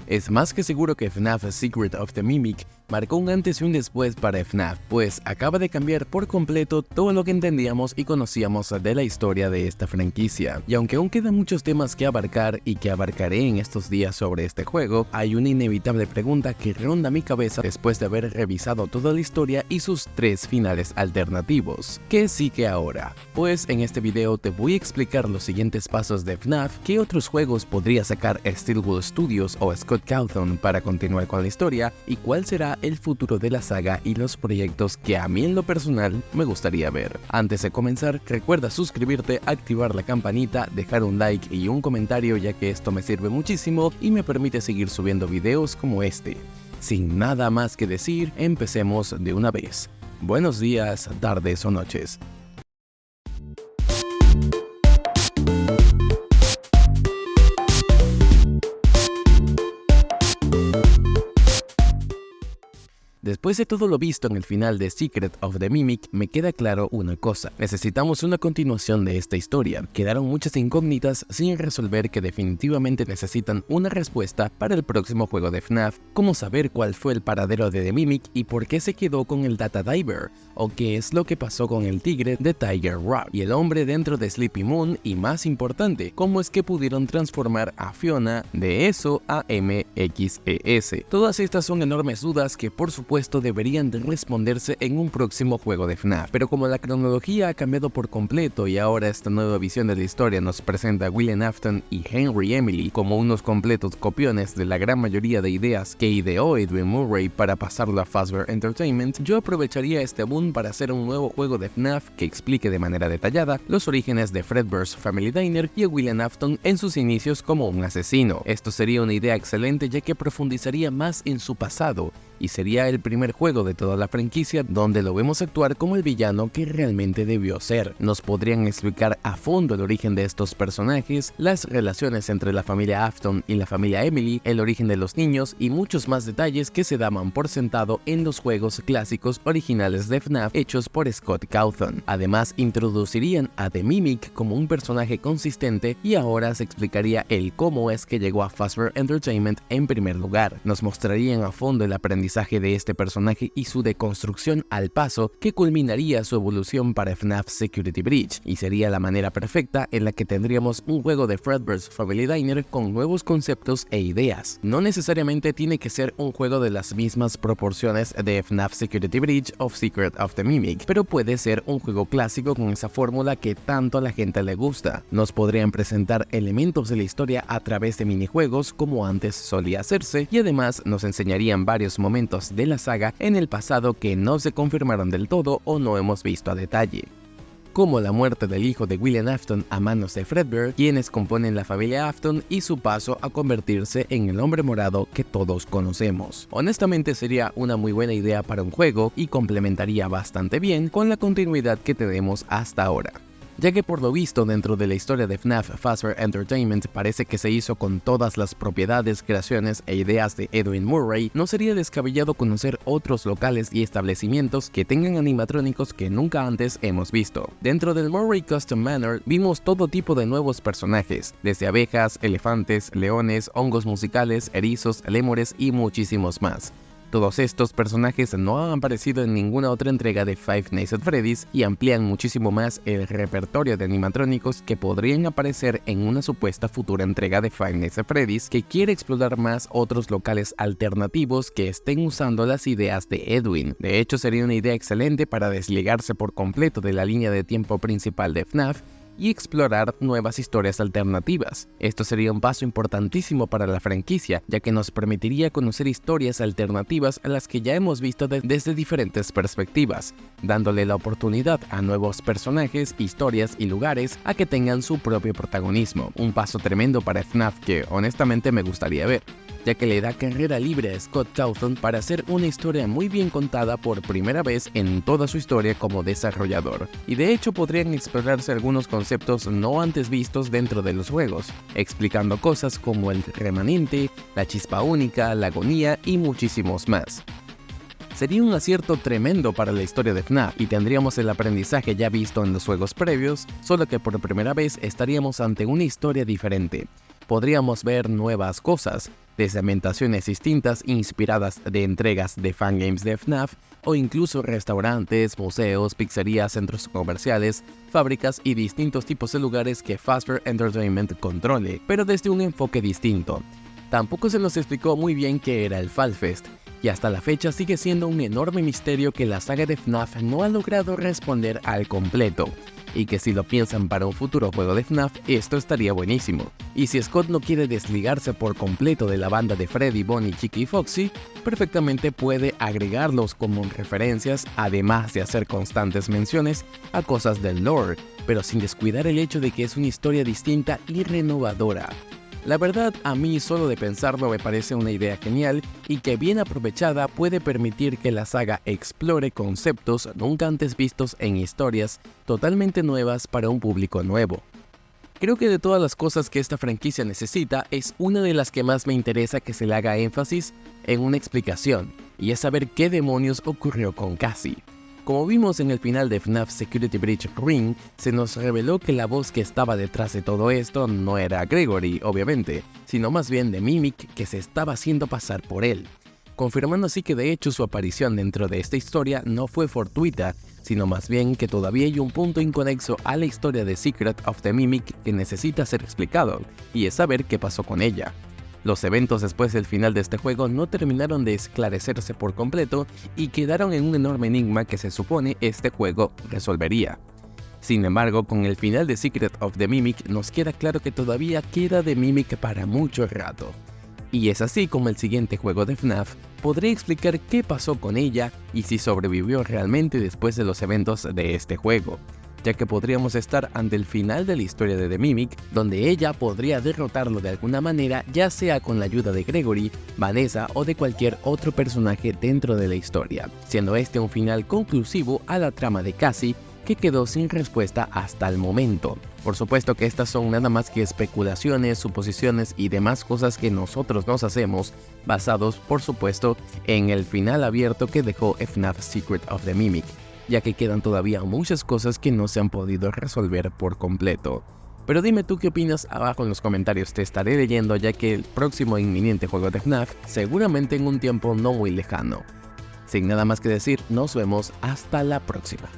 Es más que seguro que FNAF Secret of the Mimic marcó un antes y un después para FNAF, pues acaba de cambiar por completo todo lo que entendíamos y conocíamos de la historia de esta franquicia. Y aunque aún quedan muchos temas que abarcar y que abarcaré en estos días sobre este juego, hay una inevitable pregunta que ronda mi cabeza después de haber revisado toda la historia y sus 3 finales alternativos. ¿Qué sigue ahora? Pues en este video te voy a explicar los siguientes pasos de FNAF, qué otros juegos podría sacar Steelwood Studios o Scott Cawthon para continuar con la historia y cuál será el futuro de la saga y los proyectos que a mí en lo personal me gustaría ver. Antes de comenzar, recuerda suscribirte, activar la campanita, dejar un like y un comentario, ya que esto me sirve muchísimo y me permite seguir subiendo videos como este. Sin nada más que decir, empecemos de una vez. Buenos días, tardes o noches. Después de todo lo visto en el final de Secret of the Mimic, me queda claro una cosa: necesitamos una continuación de esta historia. Quedaron muchas incógnitas sin resolver que definitivamente necesitan una respuesta para el próximo juego de FNAF, como saber cuál fue el paradero de The Mimic y por qué se quedó con el Data Diver, o qué es lo que pasó con el tigre de Tiger Rock y el hombre dentro de Sleepy Moon, y más importante, cómo es que pudieron transformar a Fiona de eso a MXES. Todas estas son enormes dudas que por supuesto deberían de responderse en un próximo juego de FNAF, pero como la cronología ha cambiado por completo y ahora esta nueva visión de la historia nos presenta a William Afton y Henry Emily como unos completos copiones de la gran mayoría de ideas que ideó Edwin Murray para pasarlo a Fazbear Entertainment, yo aprovecharía este boom para hacer un nuevo juego de FNAF que explique de manera detallada los orígenes de Fredbear's Family Diner y a William Afton en sus inicios como un asesino. Esto sería una idea excelente, ya que profundizaría más en su pasado y sería el primer juego de toda la franquicia donde lo vemos actuar como el villano que realmente debió ser. Nos podrían explicar a fondo el origen de estos personajes, las relaciones entre la familia Afton y la familia Emily, el origen de los niños y muchos más detalles que se daban por sentado en los juegos clásicos originales de FNAF hechos por Scott Cawthon. Además, introducirían a The Mimic como un personaje consistente y ahora se explicaría el cómo es que llegó a Fazbear Entertainment en primer lugar. Nos mostrarían a fondo el aprendizaje de este personaje y su deconstrucción al paso que culminaría su evolución para FNAF Security Breach, y sería la manera perfecta en la que tendríamos un juego de Fredbear's Family Diner con nuevos conceptos e ideas. No necesariamente tiene que ser un juego de las mismas proporciones de FNAF Security Breach o Secret of the Mimic, pero puede ser un juego clásico con esa fórmula que tanto a la gente le gusta. Nos podrían presentar elementos de la historia a través de minijuegos como antes solía hacerse, y además nos enseñarían varios momentos de la saga en el pasado que no se confirmaron del todo o no hemos visto a detalle, como la muerte del hijo de William Afton a manos de Fredbear, quienes componen la familia Afton, y su paso a convertirse en el hombre morado que todos conocemos. Honestamente sería una muy buena idea para un juego y complementaría bastante bien con la continuidad que tenemos hasta ahora, ya que por lo visto dentro de la historia de FNAF Fazbear Entertainment parece que se hizo con todas las propiedades, creaciones e ideas de Edwin Murray. No sería descabellado conocer otros locales y establecimientos que tengan animatrónicos que nunca antes hemos visto. Dentro del Murray Custom Manor vimos todo tipo de nuevos personajes, desde abejas, elefantes, leones, hongos musicales, erizos, lémures y muchísimos más. Todos estos personajes no han aparecido en ninguna otra entrega de Five Nights at Freddy's y amplían muchísimo más el repertorio de animatrónicos que podrían aparecer en una supuesta futura entrega de Five Nights at Freddy's, que quiere explorar más otros locales alternativos que estén usando las ideas de Edwin. De hecho, sería una idea excelente para desligarse por completo de la línea de tiempo principal de FNAF y explorar nuevas historias alternativas. Esto sería un paso importantísimo para la franquicia, ya que nos permitiría conocer historias alternativas a las que ya hemos visto desde diferentes perspectivas, dándole la oportunidad a nuevos personajes, historias y lugares a que tengan su propio protagonismo. Un paso tremendo para FNAF que honestamente me gustaría ver, ya que le da carrera libre a Scott Cawthon para hacer una historia muy bien contada por primera vez en toda su historia como desarrollador. Y de hecho podrían explorarse algunos conceptos no antes vistos dentro de los juegos, explicando cosas como el remanente, la chispa única, la agonía y muchísimos más. Sería un acierto tremendo para la historia de FNAF y tendríamos el aprendizaje ya visto en los juegos previos, solo que por primera vez estaríamos ante una historia diferente. podríamos ver nuevas cosas, desde ambientaciones distintas inspiradas de entregas de fangames de FNAF, o incluso restaurantes, museos, pizzerías, centros comerciales, fábricas y distintos tipos de lugares que Fazbear Entertainment controle, pero desde un enfoque distinto. Tampoco se nos explicó muy bien qué era el Fall Fest, y hasta la fecha sigue siendo un enorme misterio que la saga de FNAF no ha logrado responder al completo, y que si lo piensan para un futuro juego de FNAF, esto estaría buenísimo. Y si Scott no quiere desligarse por completo de la banda de Freddy, Bonnie, Chicky y Foxy, perfectamente puede agregarlos como referencias, además de hacer constantes menciones a cosas del lore, pero sin descuidar el hecho de que es una historia distinta y renovadora. La verdad, a mí solo de pensarlo me parece una idea genial y que bien aprovechada puede permitir que la saga explore conceptos nunca antes vistos en historias totalmente nuevas para un público nuevo. Creo que de todas las cosas que esta franquicia necesita, es una de las que más me interesa que se le haga énfasis en una explicación, y es saber qué demonios ocurrió con Cassie. Como vimos en el final de FNAF Security Breach Ring, se nos reveló que la voz que estaba detrás de todo esto no era Gregory, obviamente, sino más bien de Mimic, que se estaba haciendo pasar por él, confirmando así que de hecho su aparición dentro de esta historia no fue fortuita, sino más bien que todavía hay un punto inconexo a la historia de Secret of the Mimic que necesita ser explicado, y es saber qué pasó con ella. Los eventos después del final de este juego no terminaron de esclarecerse por completo y quedaron en un enorme enigma que se supone este juego resolvería. Sin embargo, con el final de Secret of the Mimic nos queda claro que todavía queda de Mimic para mucho rato. Y es así como el siguiente juego de FNAF podría explicar qué pasó con ella y si sobrevivió realmente después de los eventos de este juego, ya que podríamos estar ante el final de la historia de The Mimic, donde ella podría derrotarlo de alguna manera, ya sea con la ayuda de Gregory, Vanessa o de cualquier otro personaje dentro de la historia, siendo este un final conclusivo a la trama de Cassie, que quedó sin respuesta hasta el momento. Por supuesto que estas son nada más que especulaciones, suposiciones y demás cosas que nosotros nos hacemos, basados por supuesto en el final abierto que dejó FNAF Secret of the Mimic, ya que quedan todavía muchas cosas que no se han podido resolver por completo. Pero dime tú qué opinas abajo en los comentarios, te estaré leyendo, ya que el próximo inminente juego de FNAF seguramente en un tiempo no muy lejano. Sin nada más que decir, nos vemos hasta la próxima.